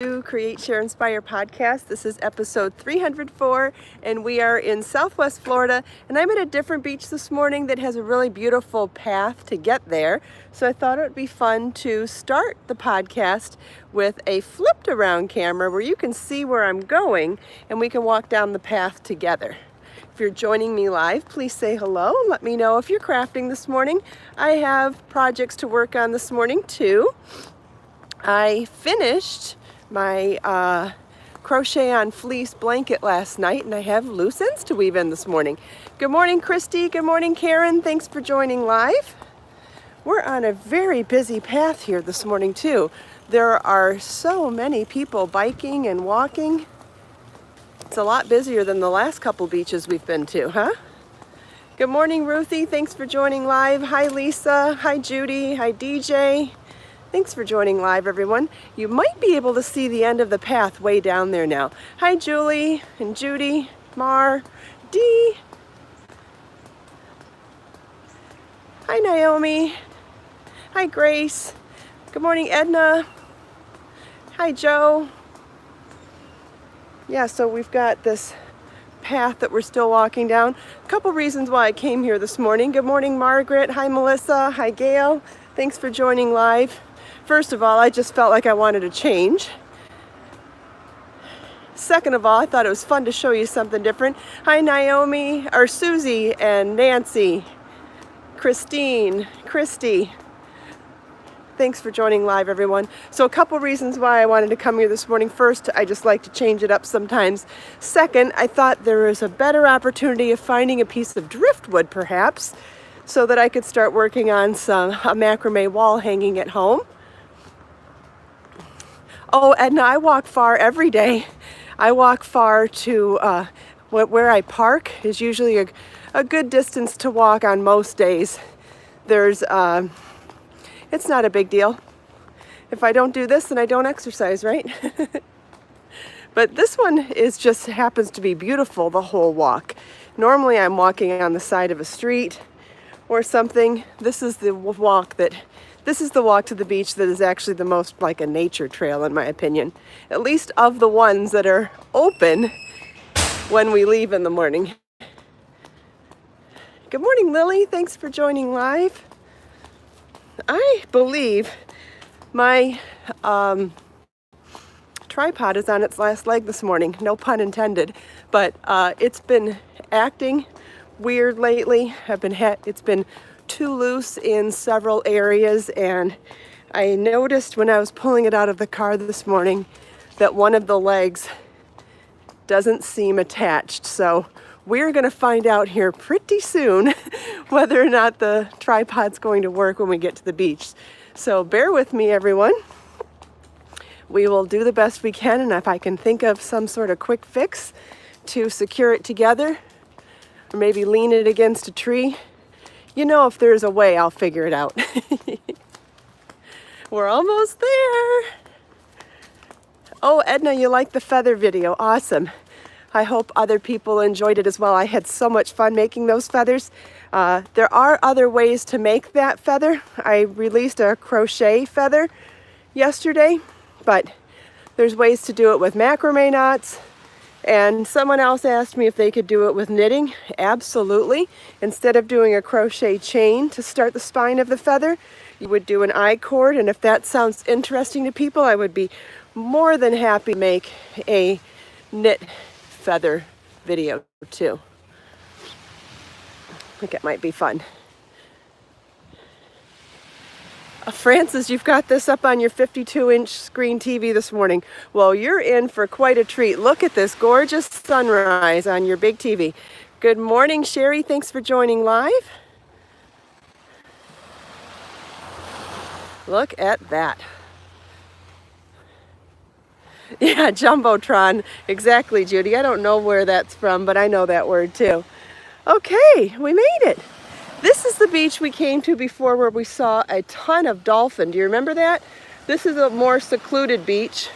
To Create, Share, Inspire podcast. This is episode 304 and we are in Southwest Florida, and I'm at a different beach this morning that has a really beautiful path to get there. So I thought it would be fun to start the podcast with a flipped around camera where you can see where I'm going and we can walk down the path together. If you're joining me live, please say hello and let me know if you're crafting this morning. I have projects to work on this morning too. I finished my crochet on fleece blanket last night, and I have loose ends to weave in this morning. Good morning, Christy. Good morning, Karen. Thanks for joining live. We're on a very busy path here this morning too. There are so many people biking and walking. It's a lot busier than the last couple beaches we've been to, huh? Good morning, Ruthie. Thanks for joining live. Hi, Lisa. Hi, Judy. Hi, DJ. Thanks for joining live, everyone. You might be able to see the end of the path way down there now. Hi, Julie and Judy, Mar, Dee. Hi, Naomi. Hi, Grace. Good morning, Edna. Hi, Joe. Yeah, so we've got this path that we're still walking down. A couple reasons why I came here this morning. Good morning, Margaret. Hi, Melissa. Hi, Gail. Thanks for joining live. First of all, I just felt like I wanted to change. Second of all, I thought it was fun to show you something different. Hi, Naomi, or Susie and Nancy, Christine, Christy. Thanks for joining live, everyone. So a couple reasons why I wanted to come here this morning. First, I just like to change it up sometimes. Second, I thought there was a better opportunity of finding a piece of driftwood, perhaps, so that I could start working on a macrame wall hanging at home. Oh, Edna, I walk far every day. I walk far to where I park is usually a good distance to walk on most days. It's not a big deal. If I don't do this, then I don't exercise, right? But this one just happens to be beautiful the whole walk. Normally I'm walking on the side of a street or something. This is the walk to the beach that is actually the most like a nature trail, in my opinion. At least of the ones that are open when we leave in the morning. Good morning, Lily. Thanks for joining live. I believe my tripod is on its last leg this morning. No pun intended. But it's been acting weird lately. It's been too loose in several areas, and I noticed when I was pulling it out of the car this morning that one of the legs doesn't seem attached. So we're going to find out here pretty soon whether or not the tripod's going to work when we get to the beach. So bear with me, everyone. We will do the best we can, and if I can think of some sort of quick fix to secure it together, or maybe lean it against a tree, if there's a way, I'll figure it out. We're almost there. Oh, Edna, you liked the feather video. Awesome. I hope other people enjoyed it as well. I had so much fun making those feathers. There are other ways to make that feather. I released a crochet feather yesterday, but there's ways to do it with macrame knots. And someone else asked me if they could do it with knitting. Absolutely. Instead of doing a crochet chain to start the spine of the feather, you would do an I-cord. And if that sounds interesting to people, I would be more than happy to make a knit feather video too. I think it might be fun. Francis, you've got this up on your 52-inch screen TV this morning. Well, you're in for quite a treat. Look at this gorgeous sunrise on your big TV. Good morning, Sherry. Thanks for joining live. Look at that. Yeah, Jumbotron. Exactly, Judy. I don't know where that's from, but I know that word too. Okay, we made it. This is the beach we came to before where we saw a ton of dolphin. Do you remember that? This is a more secluded beach.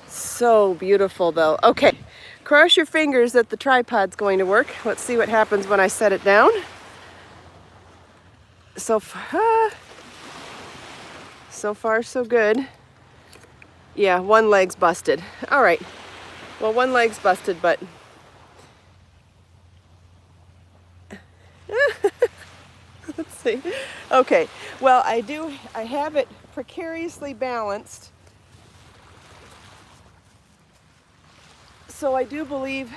So beautiful though. Okay, cross your fingers that the tripod's going to work. Let's see what happens when I set it down. So So far, so good. Yeah, one leg's busted. All right. Well, one leg's busted, but let's see. Okay. Well, I have it precariously balanced. So I do believe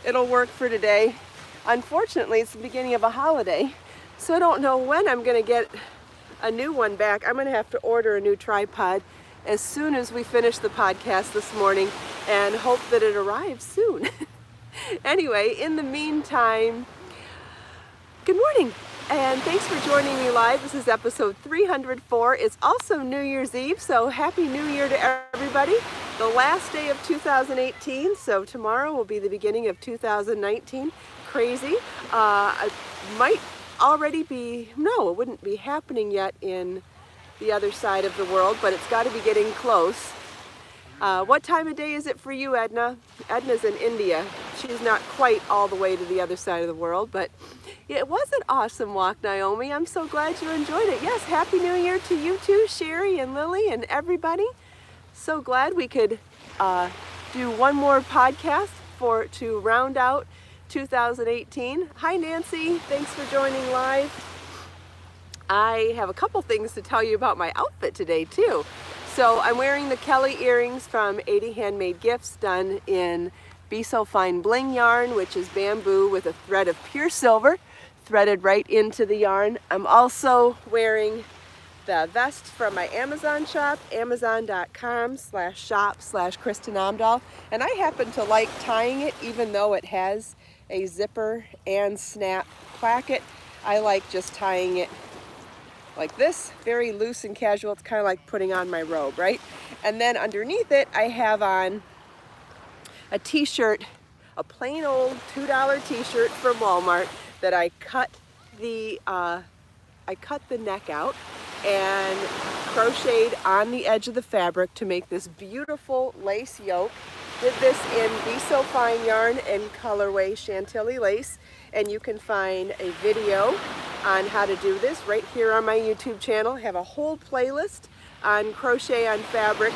it'll work for today. Unfortunately, it's the beginning of a holiday, so I don't know when I'm going to get a new one back. I'm going to have to order a new tripod as soon as we finish the podcast this morning and hope that it arrives soon. Anyway, in the meantime, good morning and thanks for joining me live. This is episode 304. It's also New Year's Eve, so Happy New Year to everybody. The last day of 2018, so tomorrow will be the beginning of 2019. Crazy. It might already be, no, it wouldn't be happening yet in the other side of the world, but it's got to be getting close. What time of day is it for you, Edna? Edna's in India. She's not quite all the way to the other side of the world, but it was an awesome walk, Naomi. I'm so glad you enjoyed it. Yes, Happy New Year to you too, Sherry and Lily and everybody. So glad we could do one more podcast to round out 2018. Hi, Nancy. Thanks for joining live. I have a couple things to tell you about my outfit today too. So I'm wearing the Kelly earrings from 80 Handmade Gifts, done in Be So Fine Bling yarn, which is bamboo with a thread of pure silver threaded right into the yarn. I'm also wearing the vest from my Amazon shop, amazon.com/shop/Kristin Omdahl. And I happen to like tying it even though it has a zipper and snap placket. I like just tying it like this, very loose and casual. It's kind of like putting on my robe, right? And then underneath it, I have on a t-shirt, a plain old $2 t-shirt from Walmart that I cut the neck out and crocheted on the edge of the fabric to make this beautiful lace yoke. Did this in Be So Fine yarn and colorway Chantilly lace, and you can find a video on how to do this right here on my YouTube channel. I have a whole playlist on crochet on fabric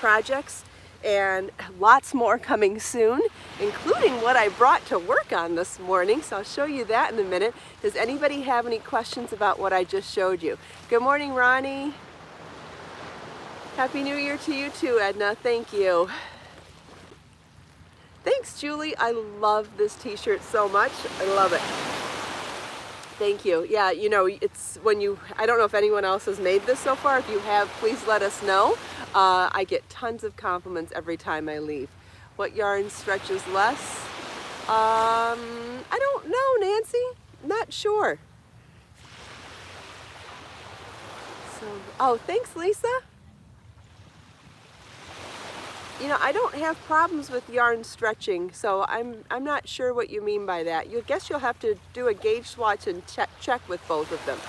projects and lots more coming soon, including what I brought to work on this morning. So I'll show you that in a minute. Does anybody have any questions about what I just showed you? Good morning, Ronnie. Happy New Year to you too, Edna. Thank you. Thanks, Julie. I love this t-shirt so much. I love it. Thank you. Yeah, you know, it's when I don't know if anyone else has made this so far. If you have, please let us know. I get tons of compliments every time I leave. What yarn stretches less? I don't know, Nancy. Not sure. So, oh, thanks, Lisa. You know, I don't have problems with yarn stretching, so I'm not sure what you mean by that. You guess you'll have to do a gauge swatch and check with both of them.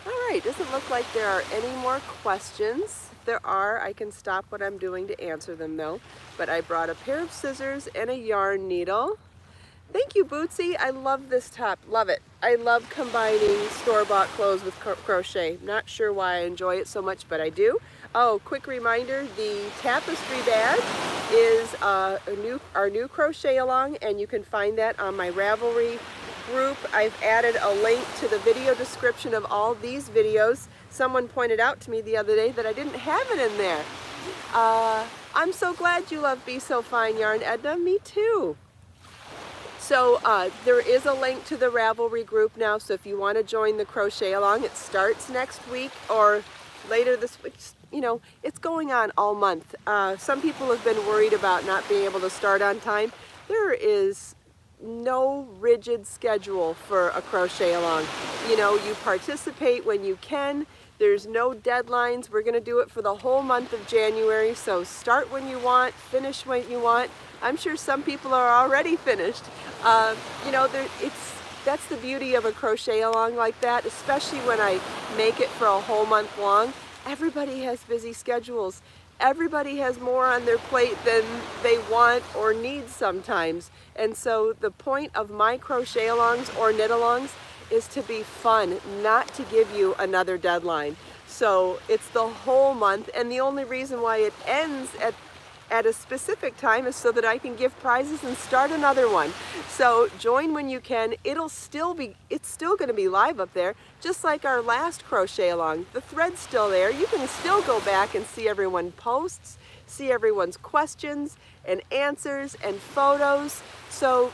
All right, doesn't look like there are any more questions. If there are, I can stop what I'm doing to answer them though. But I brought a pair of scissors and a yarn needle. Thank you, Bootsy. I love this top. Love it. I love combining store-bought clothes with crochet. Not sure why I enjoy it so much, but I do. Oh, quick reminder, the Tapestry badge is our new crochet along, and you can find that on my Ravelry group. I've added a link to the video description of all these videos. Someone pointed out to me the other day that I didn't have it in there. I'm so glad you love Be So Fine yarn, Edna. Me too. So there is a link to the Ravelry group now, so if you want to join the crochet along, it starts next week or later this week. You know, it's going on all month. Some people have been worried about not being able to start on time. There is no rigid schedule for a crochet along. You know, you participate when you can. There's no deadlines. We're going to do it for the whole month of January, so start when you want, finish when you want. I'm sure some people are already finished. You know, that's the beauty of a crochet along like that, especially when I make it for a whole month long. Everybody has busy schedules. everybody has more on their plate than they want or need sometimes. And so the point of my crochet alongs or knit alongs is to be fun, not to give you another deadline. So it's the whole month, and the only reason why it ends at a specific time is so that I can give prizes and start another one. So join when you can. It's still going to be live up there, just like our last crochet along. The thread's still there. You can still go back and see everyone posts, see everyone's questions and answers and photos. So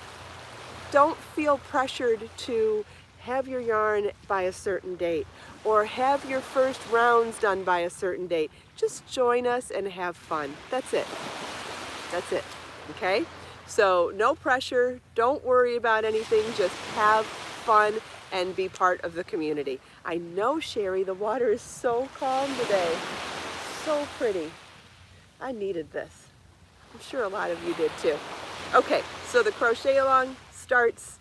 don't feel pressured to have your yarn by a certain date or have your first rounds done by a certain date. Just join us and have fun. That's it. That's it. Okay? So no pressure. Don't worry about anything. Just have fun and be part of the community. I know, Sherry, the water is so calm today. So pretty. I needed this. I'm sure a lot of you did too. Okay, so the crochet along starts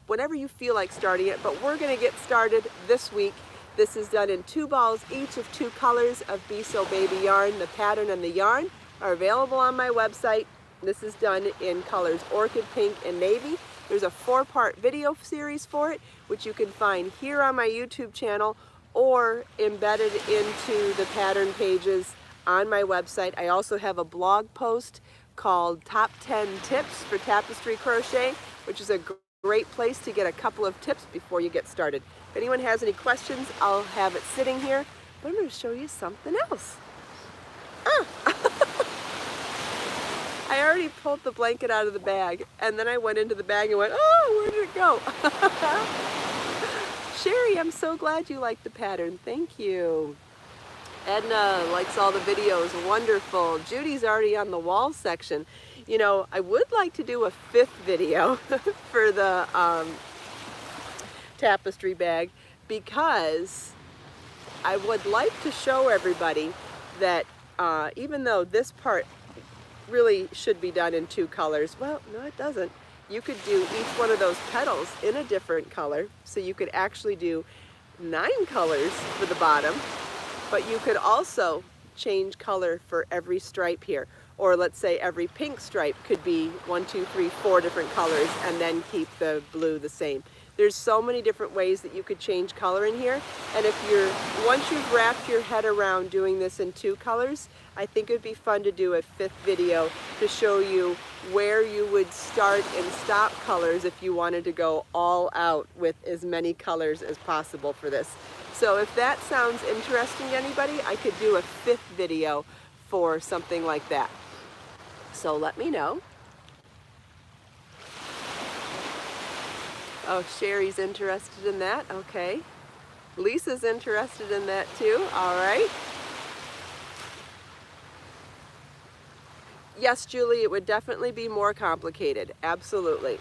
whenever you feel like starting it, but we're going to get started this week. This is done in 2 balls, each of 2 colors of Be So Baby yarn. The pattern and the yarn are available on my website. This is done in colors Orchid, Pink, and Navy. There's a 4-part video series for it, which you can find here on my YouTube channel or embedded into the pattern pages on my website. I also have a blog post called Top 10 Tips for Tapestry Crochet, which is a great place to get a couple of tips before you get started. If anyone has any questions, I'll have it sitting here, but I'm going to show you something else. I already pulled the blanket out of the bag, and then I went into the bag and went, oh, where did it go? Sherry, I'm so glad you like the pattern. Thank you. Edna likes all the videos. Wonderful. Judy's already on the wall section. You know, I would like to do a 5th video for the tapestry bag, because I would like to show everybody that even though this part really should be done in 2 colors, well, no, it doesn't. You could do each one of those petals in a different color, so you could actually do 9 colors for the bottom, but you could also change color for every stripe here. Or let's say every pink stripe could be 1, 2, 3, 4 different colors, and then keep the blue the same. There's so many different ways that you could change color in here. And once you've wrapped your head around doing this in 2 colors, I think it'd be fun to do a 5th video to show you where you would start and stop colors if you wanted to go all out with as many colors as possible for this. So if that sounds interesting to anybody, I could do a 5th video for something like that. So let me know. Oh, Sherry's interested in that. Okay. Lisa's interested in that too. All right. Yes, Julie, it would definitely be more complicated. Absolutely.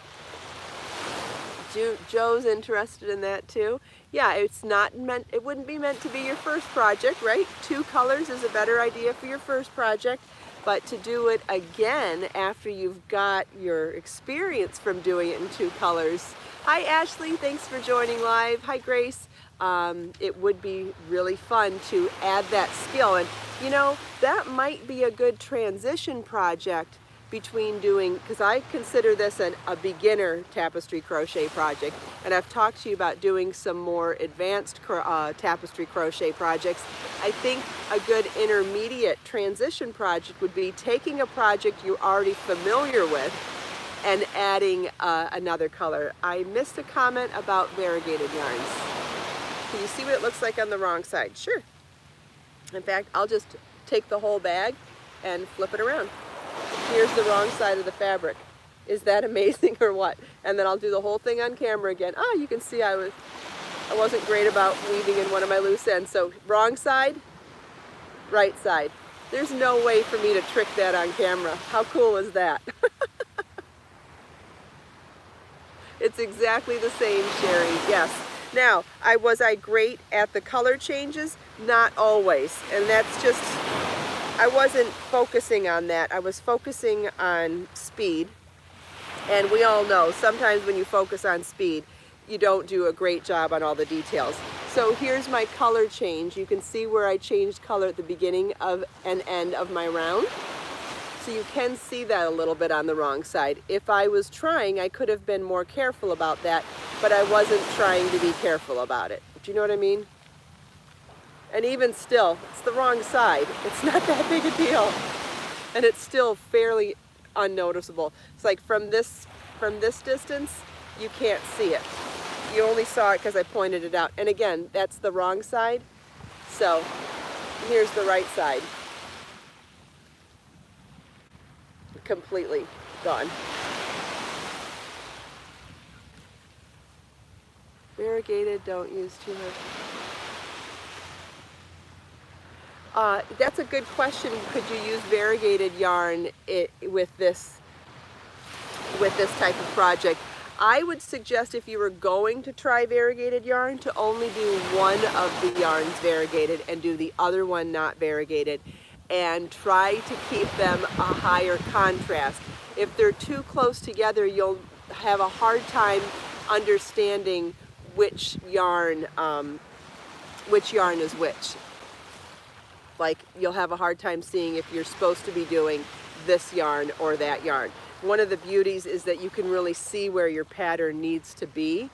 Joe's interested in that too. Yeah, it wouldn't be meant to be your first project, right? 2 colors is a better idea for your first project, but to do it again after you've got your experience from doing it in 2 colors. Hi, Ashley, thanks for joining live. Hi, Grace. It would be really fun to add that skill. And you know, that might be a good transition project between doing, because I consider this a beginner tapestry crochet project, and I've talked to you about doing some more advanced tapestry crochet projects. I think a good intermediate transition project would be taking a project you're already familiar with and adding another color. I missed a comment about variegated yarns. Can you see what it looks like on the wrong side? Sure. In fact, I'll just take the whole bag and flip it around. Here's the wrong side of the fabric. Is that amazing or what? And then I'll do the whole thing on camera again. Oh, you can see I wasn't great about weaving in one of my loose ends. So wrong side, right side. There's no way for me to trick that on camera. How cool is that? It's exactly the same, Sherry. Yes. Now, was I great at the color changes? Not always. And that's just, I wasn't focusing on that. I was focusing on speed. And we all know sometimes when you focus on speed, you don't do a great job on all the details. So here's my color change. You can see where I changed color at the beginning of and end of my round. So you can see that a little bit on the wrong side. If I was trying, I could have been more careful about that, but I wasn't trying to be careful about it. Do you know what I mean? And even still, it's the wrong side. It's not that big a deal. And it's still fairly unnoticeable. It's like from this distance, you can't see it. You only saw it because I pointed it out. And again, that's the wrong side. So here's the right side. Completely gone. Variegated, don't use too much. That's a good question. Could you use variegated yarn with this type of project? I would suggest, if you were going to try variegated yarn, to only do one of the yarns variegated and do the other one not variegated, and try to keep them a higher contrast. If they're too close together, you'll have a hard time understanding which yarn is which. Like, you'll have a hard time seeing if you're supposed to be doing this yarn or that yarn. One of the beauties is that you can really see where your pattern needs to be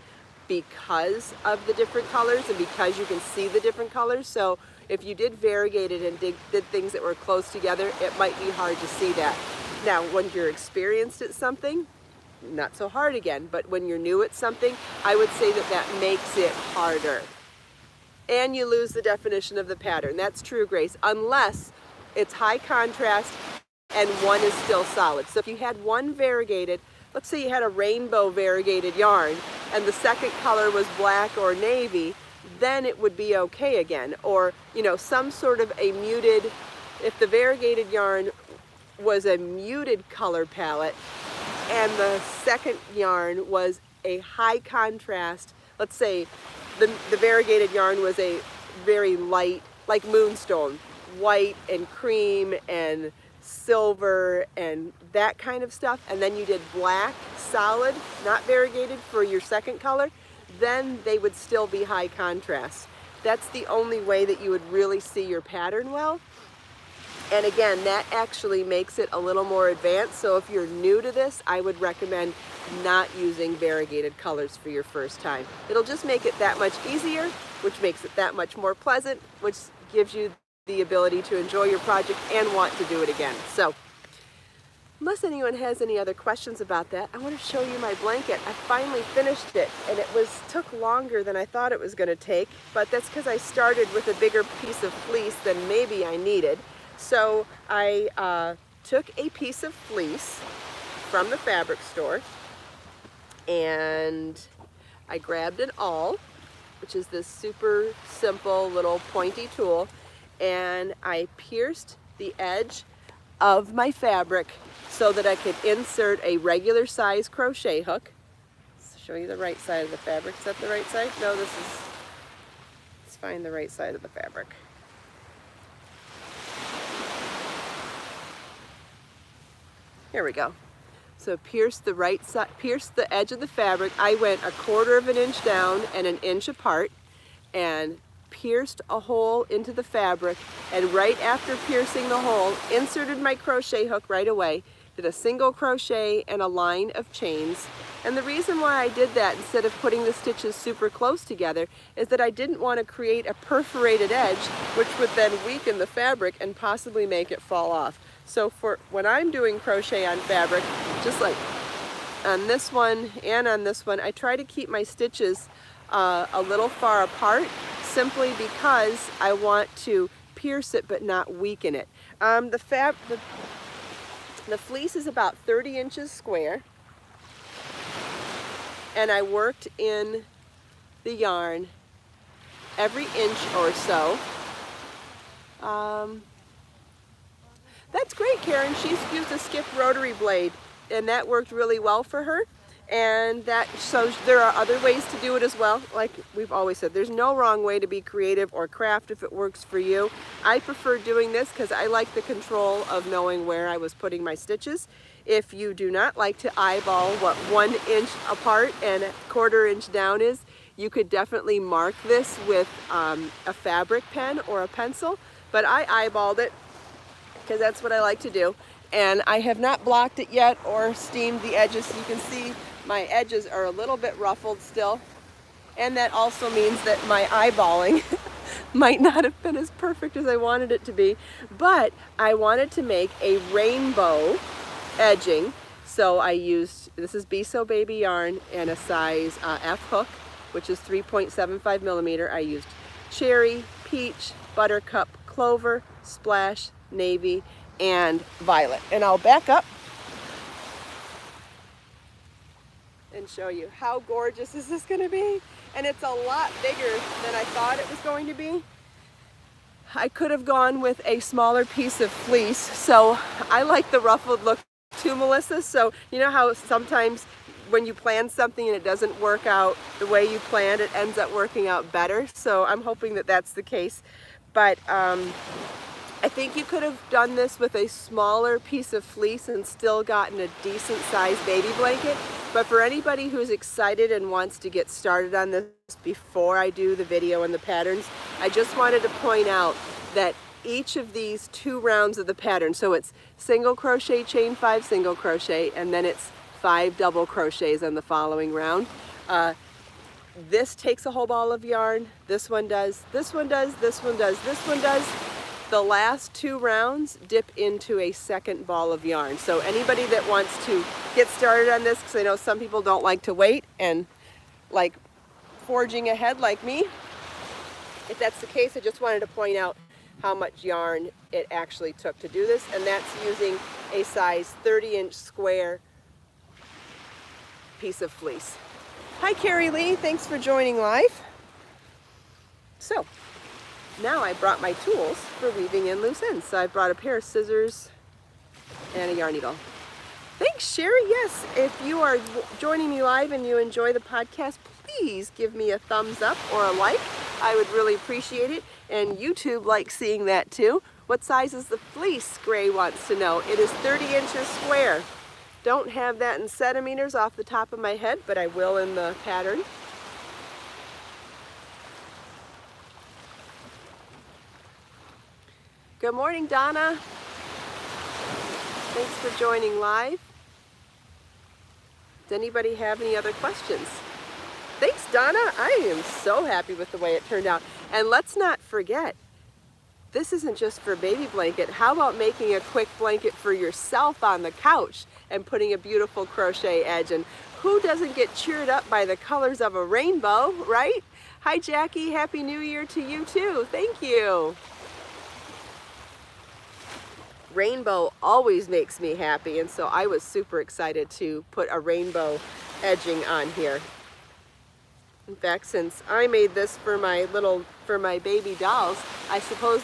because of the different colors and because you can see the different colors. So if you did variegated and did things that were close together, it might be hard to see that. Now, when you're experienced at something, not so hard again, but when you're new at something, I would say that makes it harder. And you lose the definition of the pattern. That's true, Grace, unless it's high contrast and one is still solid. So if you had one variegated, let's say you had a rainbow variegated yarn and the second color was black or navy, then it would be okay again. Or, you know, some sort of a muted, if the variegated yarn was a muted color palette and the second yarn was a high contrast, let's say the variegated yarn was a very light, like moonstone, white and cream and silver and that kind of stuff, and then you did black, solid, not variegated for your second color, then they would still be high contrast. That's the only way that you would really see your pattern well. And again, that actually makes it a little more advanced. So if you're new to this, I would recommend not using variegated colors for your first time. It'll just make it that much easier, which makes it that much more pleasant, which gives you the ability to enjoy your project and want to do it again. So unless anyone has any other questions about that, I want to show you my blanket. I finally finished it, and it took longer than I thought it was going to take, but that's because I started with a bigger piece of fleece than maybe I needed. So I took a piece of fleece from the fabric store, and I grabbed an awl, which is this super simple little pointy tool, and I pierced the edge of my fabric so that I could insert a regular size crochet hook. Let's show you the right side of the fabric. Is that the right side? No, let's find the right side of the fabric. Here we go. So pierce the right side, pierce the edge of the fabric. I went 1/4 of an inch down and 1 inch apart and pierced a hole into the fabric, and right after piercing the hole, inserted my crochet hook right away, did a single crochet and a line of chains. And the reason why I did that instead of putting the stitches super close together is that I didn't want to create a perforated edge, which would then weaken the fabric and possibly make it fall off. So for when I'm doing crochet on fabric, just like on this one and on this one, I try to keep my stitches a little far apart, simply because I want to pierce it but not weaken it. The fleece is about 30 inches square, and I worked in the yarn every inch or so. That's great, Karen. She's used a skip rotary blade, and that worked really well for her. And so there are other ways to do it as well. Like we've always said, there's no wrong way to be creative or craft if it works for you. I prefer doing this because I like the control of knowing where I was putting my stitches. If you do not like to eyeball what 1 inch apart and 1/4 inch down is, you could definitely mark this with a fabric pen or a pencil, but I eyeballed it because that's what I like to do. And I have not blocked it yet or steamed the edges. You can see my edges are a little bit ruffled still. And that also means that my eyeballing might not have been as perfect as I wanted it to be. But I wanted to make a rainbow edging. So I used, this is Be So Baby yarn and a size F hook, which is 3.75 millimeter. I used cherry, peach, buttercup, clover, splash, navy, and violet. And I'll back up and show you how gorgeous is this going to be. And it's a lot bigger than I thought it was going to be. I could have gone with a smaller piece of fleece, so I like the ruffled look too, Melissa. So you know how sometimes when you plan something and it doesn't work out the way you planned, it ends up working out better. So I'm hoping that that's the case. But I think you could have done this with a smaller piece of fleece and still gotten a decent sized baby blanket. But for anybody who's excited and wants to get started on this before I do the video and the patterns, I just wanted to point out that each of these 2 rounds of the pattern, so it's single crochet, chain 5, single crochet, and then it's 5 double crochets on the following round. This takes a whole ball of yarn, this one does, this one does, this one does, this one does. The last 2 rounds dip into a second ball of yarn. So anybody that wants to get started on this, because I know some people don't like to wait and like forging ahead like me, if that's the case, I just wanted to point out how much yarn it actually took to do this, and that's using a size 30-inch square piece of fleece. Hi Carrie Lee, thanks for joining live. So now I brought my tools for weaving in loose ends. So I brought a pair of scissors and a yarn needle. Thanks, Sherry. Yes, if you are joining me live and you enjoy the podcast, please give me a thumbs up or a like. I would really appreciate it. And YouTube likes seeing that too. What size is the fleece? Gray wants to know. It is 30 inches square. Don't have that in centimeters off the top of my head, but I will in the pattern. Good morning, Donna. Thanks for joining live. Does anybody have any other questions? Thanks, Donna. I am so happy with the way it turned out. And let's not forget, this isn't just for a baby blanket. How about making a quick blanket for yourself on the couch and putting a beautiful crochet edge? And who doesn't get cheered up by the colors of a rainbow, right? Hi, Jackie. Happy New Year to you, too. Thank you. Rainbow always makes me happy, and so I was super excited to put a rainbow edging on here. In fact, since I made this for my baby dolls, I suppose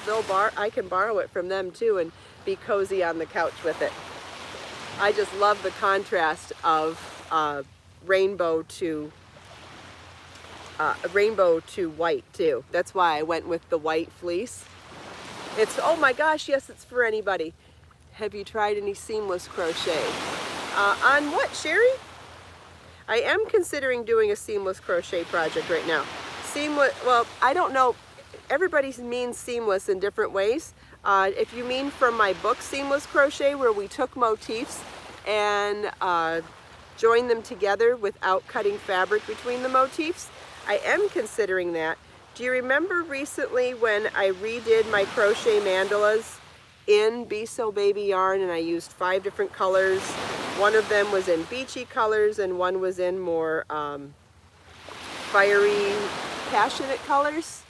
I can borrow it from them too and be cozy on the couch with it. I just love the contrast of rainbow to white too. That's why I went with the white fleece. It's, oh my gosh, yes, it's for anybody. Have you tried any seamless crochet? On what, Sherry? I am considering doing a seamless crochet project right now. Seamless, well, I don't know. Everybody means seamless in different ways. If you mean from my book, Seamless Crochet, where we took motifs and joined them together without cutting fabric between the motifs, I am considering that. Do you remember recently when I redid my crochet mandalas in Be So Baby yarn, and I used 5 different colors? One of them was in beachy colors and one was in more fiery, passionate colors.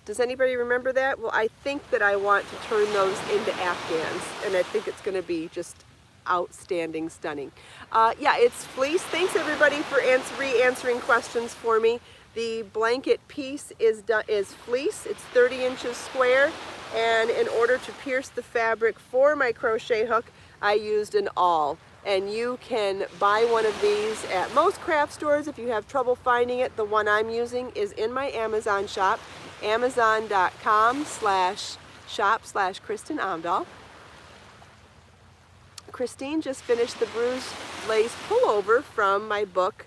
Does anybody remember that? Well, I think that I want to turn those into afghans, and I think it's going to be just outstanding, stunning. Yeah, it's fleece. Thanks everybody for re-answering questions for me. The blanket piece is fleece. It's 30 inches square, and in order to pierce the fabric for my crochet hook, I used an awl. And you can buy one of these at most craft stores. If you have trouble finding it, the one I'm using is in my Amazon shop, amazon.com/shop/Kristin Omdahl. Christine just finished the bruised lace pullover from my book,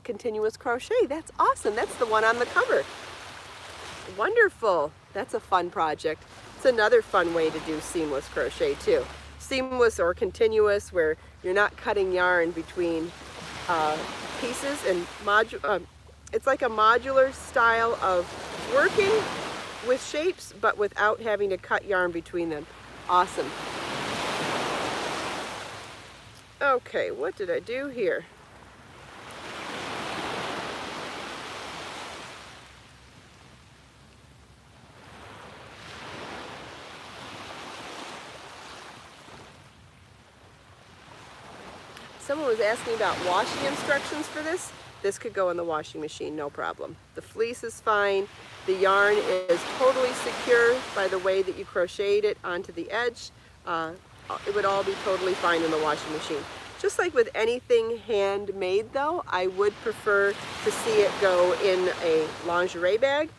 Continuous Crochet. That's awesome. That's the one on the cover. Wonderful. That's a fun project. It's another fun way to do seamless crochet too. Seamless or continuous, where you're not cutting yarn between pieces, and it's like a modular style of working with shapes, but without having to cut yarn between them. Awesome. Okay, what did I do here? Someone was asking about washing instructions for this. This could go in the washing machine, no problem. The fleece is fine. The yarn is totally secure by the way that you crocheted it onto the edge. It would all be totally fine in the washing machine. Just like with anything handmade though, I would prefer to see it go in a lingerie bag.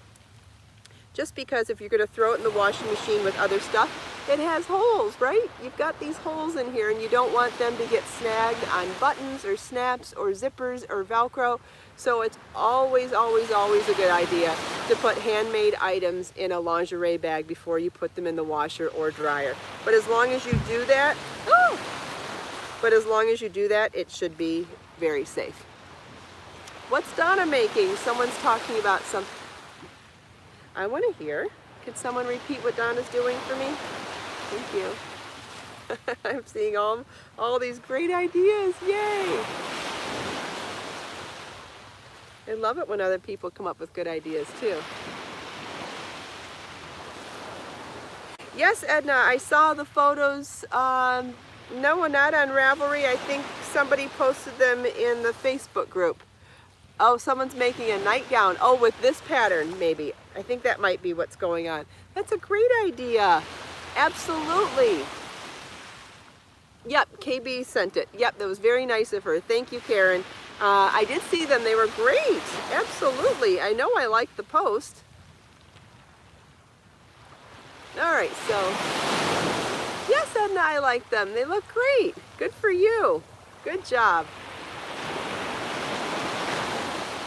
Just because if you're going to throw it in the washing machine with other stuff, it has holes, right? You've got these holes in here and you don't want them to get snagged on buttons or snaps or zippers or Velcro. So it's always, always, always a good idea to put handmade items in a lingerie bag before you put them in the washer or dryer. But as long as you do that, it should be very safe. What's Donna making? Someone's talking about something. I want to hear. Could someone repeat what Donna's doing for me? Thank you. I'm seeing all these great ideas. Yay! I love it when other people come up with good ideas too. Yes, Edna, I saw the photos. No, not on Ravelry. I think somebody posted them in the Facebook group. Oh, someone's making a nightgown. Oh, with this pattern, maybe. I think that might be what's going on. That's a great idea. Absolutely. Yep, KB sent it. Yep, that was very nice of her. Thank you, Karen. I did see them. They were great. Absolutely. I know I liked the post. All right, so yes, Edna, I like them. They look great. Good for you. Good job.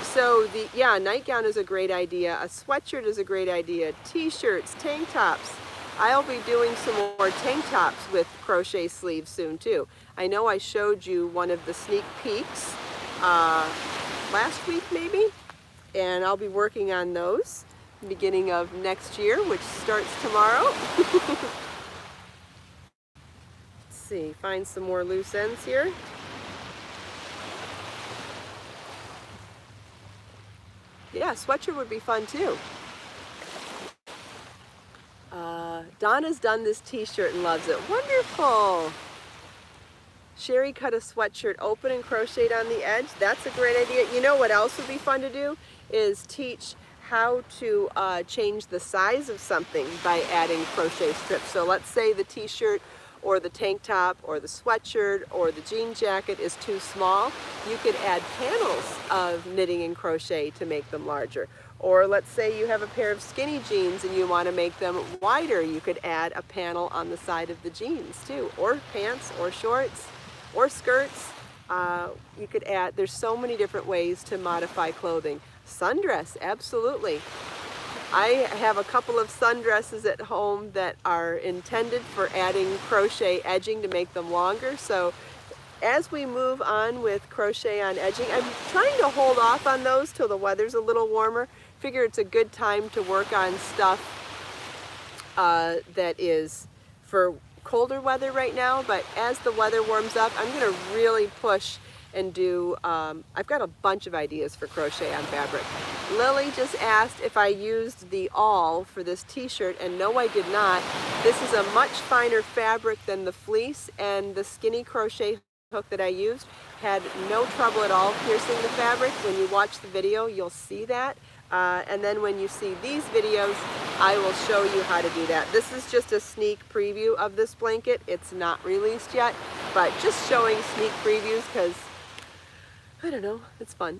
So nightgown is a great idea. A sweatshirt is a great idea. T-shirts, tank tops. I'll be doing some more tank tops with crochet sleeves soon too. I know I showed you one of the sneak peeks last week maybe, and I'll be working on those beginning of next year, which starts tomorrow. Let's see, find some more loose ends here. Yeah, sweatshirt would be fun too. Donna's done this t-shirt and loves it. Wonderful. Sherry cut a sweatshirt open and crocheted on the edge. That's a great idea. You know what else would be fun to do is teach how to change the size of something by adding crochet strips. So let's say the t-shirt or the tank top or the sweatshirt or the jean jacket is too small. You could add panels of knitting and crochet to make them larger. Or let's say you have a pair of skinny jeans and you want to make them wider. You could add a panel on the side of the jeans too, or pants or shorts or skirts. You could add, there's so many different ways to modify clothing. Sundress, absolutely. I have a couple of sundresses at home that are intended for adding crochet edging to make them longer. So as we move on with crochet on edging, I'm trying to hold off on those till the weather's a little warmer. Figure it's a good time to work on stuff that is for colder weather right now, but as the weather warms up, I'm going to really push and do, I've got a bunch of ideas for crochet on fabric. Lily just asked if I used the awl for this t-shirt, and no, I did not. This is a much finer fabric than the fleece, and the skinny crochet hook that I used had no trouble at all piercing the fabric. When you watch the video, you'll see that. And then when you see these videos, I will show you how to do that. This is just a sneak preview of this blanket. It's not released yet, but just showing sneak previews because, I don't know, it's fun.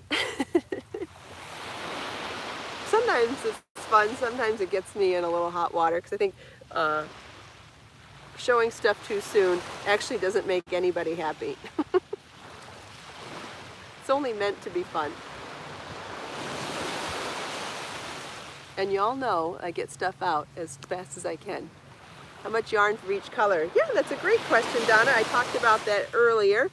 Sometimes it's fun, sometimes it gets me in a little hot water because I think showing stuff too soon actually doesn't make anybody happy. It's only meant to be fun. And y'all know I get stuff out as fast as I can. How much yarn for each color? Yeah, that's a great question, Donna. I talked about that earlier.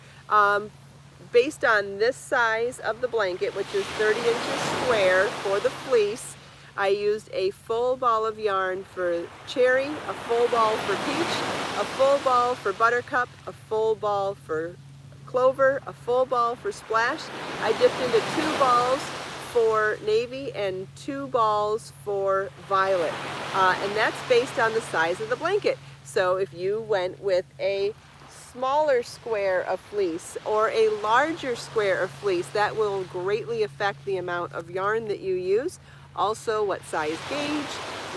Based on this size of the blanket, which is 30 inches square for the fleece, I used a full ball of yarn for cherry, a full ball for peach, a full ball for buttercup, a full ball for clover, a full ball for splash. I dipped into 2 balls for navy and 2 balls for violet. And that's based on the size of the blanket. So if you went with a smaller square of fleece or a larger square of fleece, that will greatly affect the amount of yarn that you use. Also, what size gauge,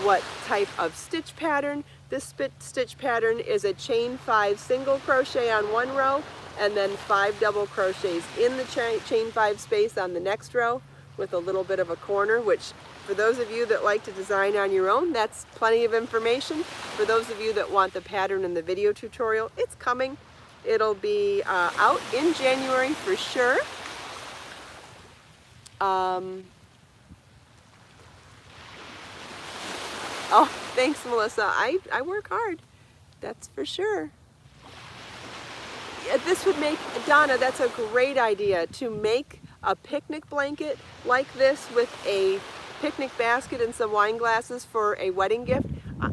what type of stitch pattern. This stitch pattern is a chain 5 single crochet on one row and then 5 double crochets in the chain 5 space on the next row with a little bit of a corner, which for those of you that like to design on your own, that's plenty of information. For those of you that want the pattern in the video tutorial, it's coming. It'll be out in January for sure. Oh, thanks, Melissa. I work hard, that's for sure. Yeah, this would make, Donna, that's a great idea, to make a picnic blanket like this with a picnic basket and some wine glasses for a wedding gift.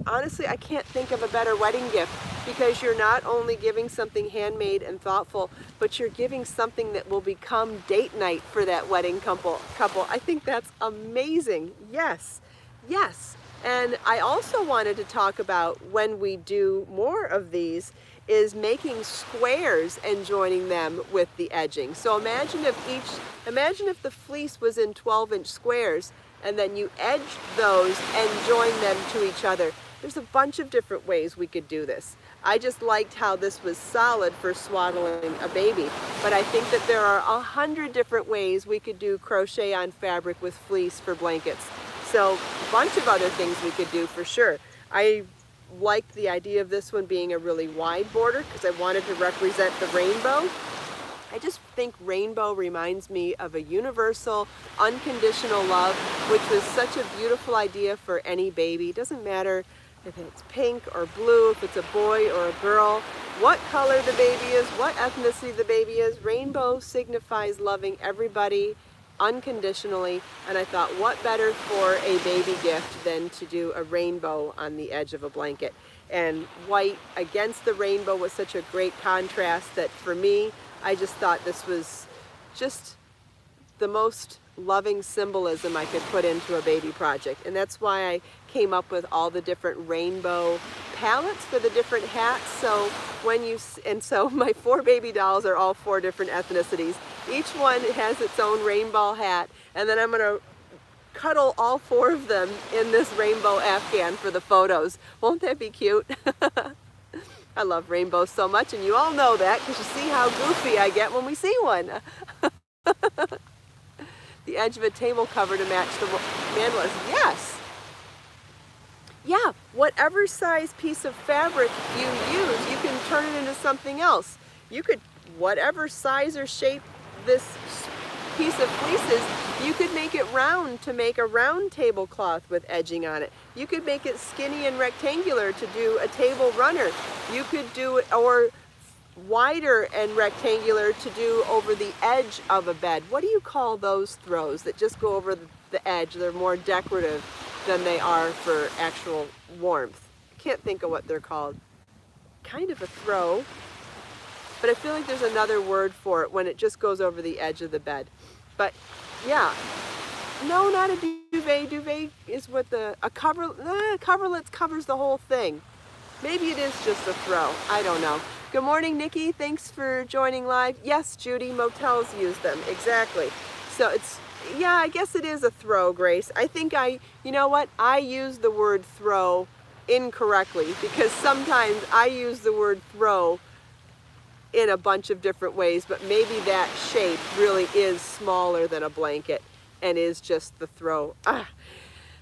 Honestly, I can't think of a better wedding gift, because you're not only giving something handmade and thoughtful, but you're giving something that will become date night for that wedding couple. I think that's amazing. Yes, yes. And I also wanted to talk about, when we do more of these, is making squares and joining them with the edging. So imagine if the fleece was in 12-inch squares, and then you edged those and joined them to each other. There's a bunch of different ways we could do this. I just liked how this was solid for swaddling a baby, but I think that there are 100 different ways we could do crochet on fabric with fleece for blankets. So a bunch of other things we could do for sure. I liked the idea of this one being a really wide border because I wanted to represent the rainbow. I just think rainbow reminds me of a universal, unconditional love, which was such a beautiful idea for any baby. It doesn't matter if it's pink or blue, if it's a boy or a girl, what color the baby is, what ethnicity the baby is. Rainbow signifies loving everybody unconditionally, and I thought, what better for a baby gift than to do a rainbow on the edge of a blanket. And white against the rainbow was such a great contrast that for me, I just thought this was just the most loving symbolism I could put into a baby project. And that's why I came up with all the different rainbow palettes for the different hats. So so my 4 baby dolls are all 4 different ethnicities. Each one has its own rainbow hat, and then I'm gonna cuddle all 4 of them in this rainbow afghan for the photos. Won't that be cute? I love rainbows so much, and you all know that because you see how goofy I get when we see one. The edge of a table cover to match the mandalas. Yes. Yeah, whatever size piece of fabric you use, you can turn it into something else. You could, whatever size or shape this piece of fleece is, you could make it round to make a round tablecloth with edging on it. You could make it skinny and rectangular to do a table runner. You could do it, or wider and rectangular to do over the edge of a bed. What do you call those throws that just go over the edge? They're more decorative than they are for actual warmth. I can't think of what they're called. Kind of a throw, but I feel like there's another word for it when it just goes over the edge of the bed. But yeah, no, not a duvet. Duvet is what a coverlet covers the whole thing. Maybe it is just a throw. I don't know. Good morning, Nikki. Thanks for joining live. Yes, Judy, motels use them. Exactly. So it's, yeah, I guess it is a throw, Grace. I think you know what? I use the word throw incorrectly because sometimes I use the word throw in a bunch of different ways, but maybe that shape really is smaller than a blanket and is just the throw.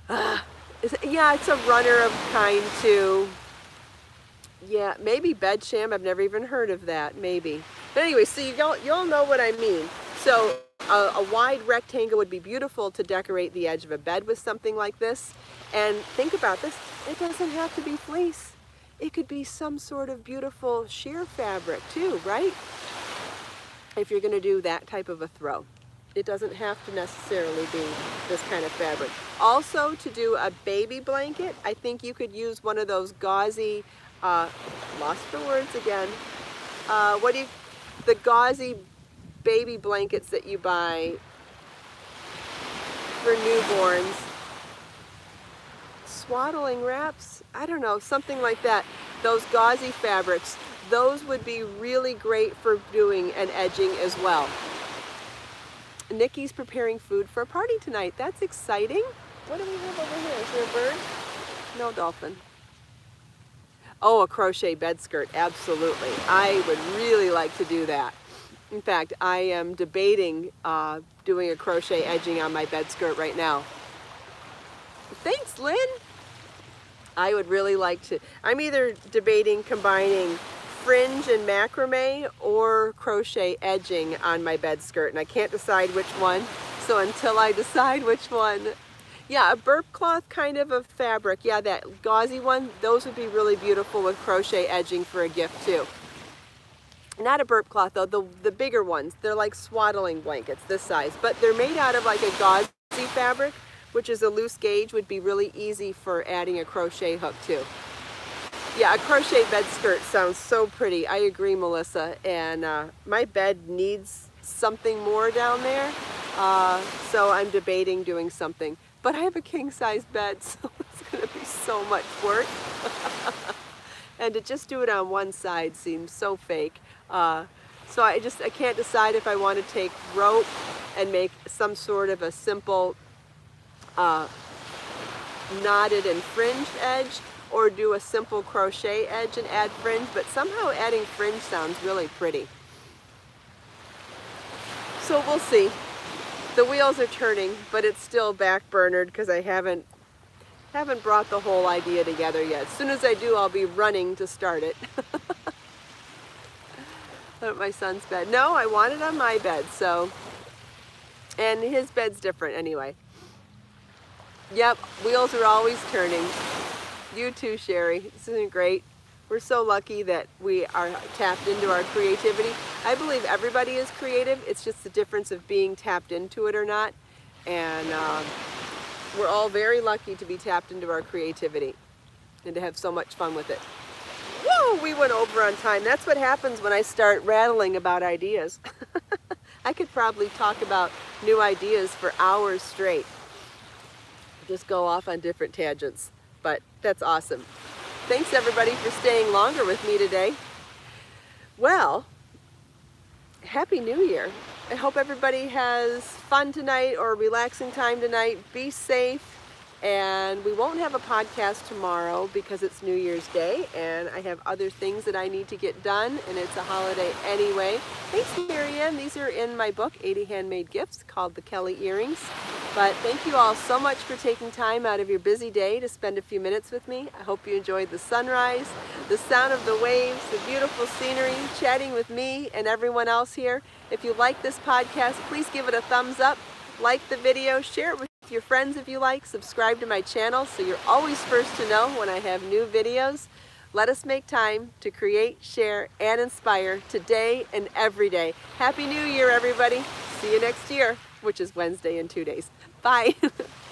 Yeah, it's a runner of kind too. Yeah, maybe bed sham. I've never even heard of that. Maybe. But anyway, so you'll know what I mean. So a wide rectangle would be beautiful to decorate the edge of a bed with something like this. And think about this. It doesn't have to be fleece. It could be some sort of beautiful sheer fabric too, right? If you're going to do that type of a throw. It doesn't have to necessarily be this kind of fabric. Also, to do a baby blanket, I think you could use one of those gauzy, lost for words again, the gauzy baby blankets that you buy for newborns. Swaddling wraps, I don't know, something like that. Those gauzy fabrics, those would be really great for doing an edging as well. Nikki's preparing food for a party tonight. That's exciting. What do we have over here? Is there a bird? No dolphin. Oh, a crochet bed skirt. Absolutely. I would really like to do that. In fact, I am debating doing a crochet edging on my bed skirt right now. Thanks, Lynn. I would really like to. I'm either debating combining fringe and macrame or crochet edging on my bed skirt, and I can't decide which one. So until I decide which one, yeah, a burp cloth kind of a fabric, yeah, that gauzy one, those would be really beautiful with crochet edging for a gift too. Not a burp cloth though, the bigger ones, they're like swaddling blankets this size, but they're made out of like a gauzy fabric, which is a loose gauge, would be really easy for adding a crochet hook too. Yeah, a crochet bed skirt sounds so pretty. I agree, Melissa. And my bed needs something more down there. So I'm debating doing something. But I have a king size bed, so it's going to be so much work. And to just do it on one side seems so fake. So I can't decide if I want to take rope and make some sort of a simple knotted and fringed edge, or do a simple crochet edge and add fringe, but somehow adding fringe sounds really pretty. So we'll see. The wheels are turning, but it's still back-burnered because I haven't brought the whole idea together yet. As soon as I do, I'll be running to start it. At my son's bed. No, I want it on my bed, so. And his bed's different anyway. Yep, wheels are always turning. You too, Sherry. Isn't it great? We're so lucky that we are tapped into our creativity. I believe everybody is creative. It's just the difference of being tapped into it or not. And we're all very lucky to be tapped into our creativity and to have so much fun with it. Whoa, we went over on time. That's what happens when I start rattling about ideas. I could probably talk about new ideas for hours straight. Just go off on different tangents. But that's awesome. Thanks everybody for staying longer with me today. Well, Happy New Year. I hope everybody has fun tonight or a relaxing time tonight. Be safe. And we won't have a podcast tomorrow because it's New Year's Day and I have other things that I need to get done, and it's a holiday anyway. Thanks, Marianne. These are in my book, 80 Handmade Gifts, called The Kelly Earrings. But thank you all so much for taking time out of your busy day to spend a few minutes with me. I hope you enjoyed the sunrise, the sound of the waves, the beautiful scenery, chatting with me and everyone else here. If you like this podcast, please give it a thumbs up, like the video, share it with your friends if you like, subscribe to my channel so you're always first to know when I have new videos. Let us make time to create, share, and inspire today and every day. Happy New Year, everybody. See you next year, which is Wednesday in 2 days. Bye.